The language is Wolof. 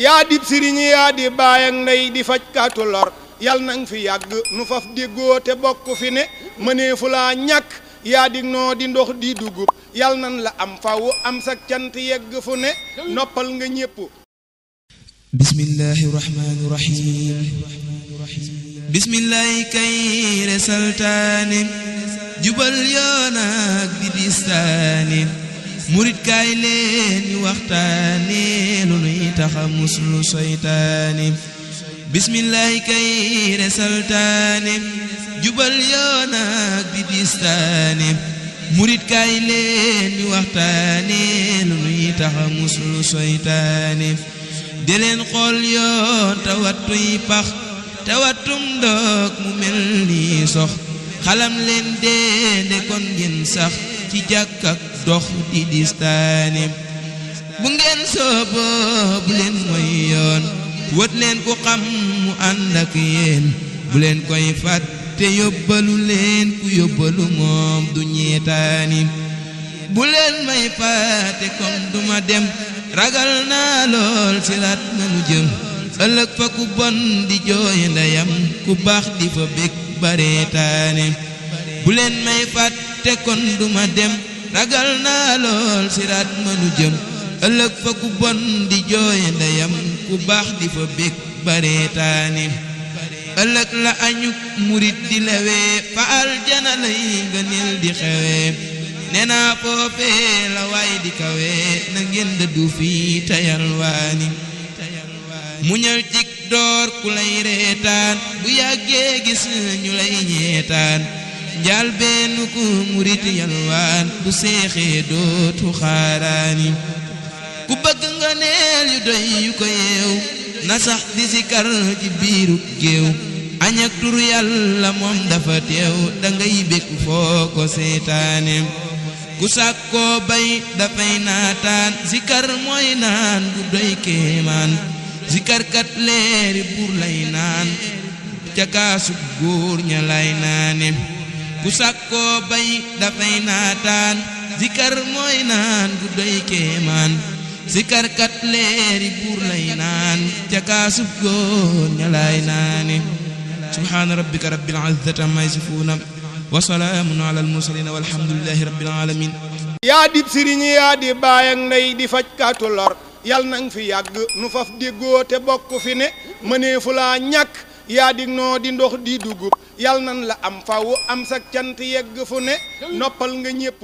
yaa dib sëriñ yaa di baay ak ndey di faj kaatu lor yal nang fi yàgg nu faf déggoo te bokk fi ne mëneefu laa ñàkk yaa dig noo di ndox di dugub yal nan la am faw am sak cant yegg fu ne noppal nga ñépp. bismillahi rahmani rahim bismillahi kayre saltaane jubal yoonaak di distaane murit kaay leen ñu waxtaane lu nuy taxa muslu seytaane bismillahi kayre saltaane jubal yoonaak di distaane murit kaay leen ñu waxtaane lu nuy taxa muslu seytaane di leen xool yoon tawattuy pax tawattum ndox mu mel ni sox xalam leen deende kon ngeen sax ci jàkk ak dox di distaane bu ngeen soobo bu leen mooy yoon wët leen ku xam mu ànd ak yéen bu leen koy fàtte yóbbalu leen ku yóbbalu moom du ñeetaani bu leen may fàtte kon duma dem ragal naa lool siraat manu jëm ëllëg fa ku bon di jooy ndeyam ku baax di fa bég bareetaane bu leen may fàtte kon duma dem ragal naa lool siraat manu jëm ëllëg fa ku bon di jooy ndeyam ku baax di fa bég bareetaane ëllëg la añuk murit di lewee fa aljana lay ngëneel di xewee nee naa foofee la waay di kawee na ngeen dëddu fii tayal waani muñal cig door ku lay reetaan bu yàggee gis ñu lay ñeetaan njaal benn ku murit yalwaan bu seexee dootu xaaraani ku bëgg nga neel yu doy yu ko yeew na sax di sikar ci biiru géew añ ak turu yàlla moom dafa teew dangay békk foo ko seetaane ku sàkkoo bay dafay naataan sikar mooy naan bu doy kéemaan sikarkat leeri buur lay naan ca kaasub góor ña lay naane ku sàkkoo bay dafay naataan sikar mooy naan bu doy kéemaan sikarkat leeri buur lay naan ca kaasub góor ña lay naane subhaana rabbika rabbil izzati amma yasifuuna wa salaamun alal mursaliin walhamdulillahi rabbil aalamiin. yaa dib sëriñ yaa di baay ak ndey di faj kaatu lor yal nang fi yàgg nu faf déggoo te bokk fi ne mëneefu laa ñàkk yaa dig noo di ndox di dugub yal nan la am faw am sak cant yegg fu ne noppal nga ñépp.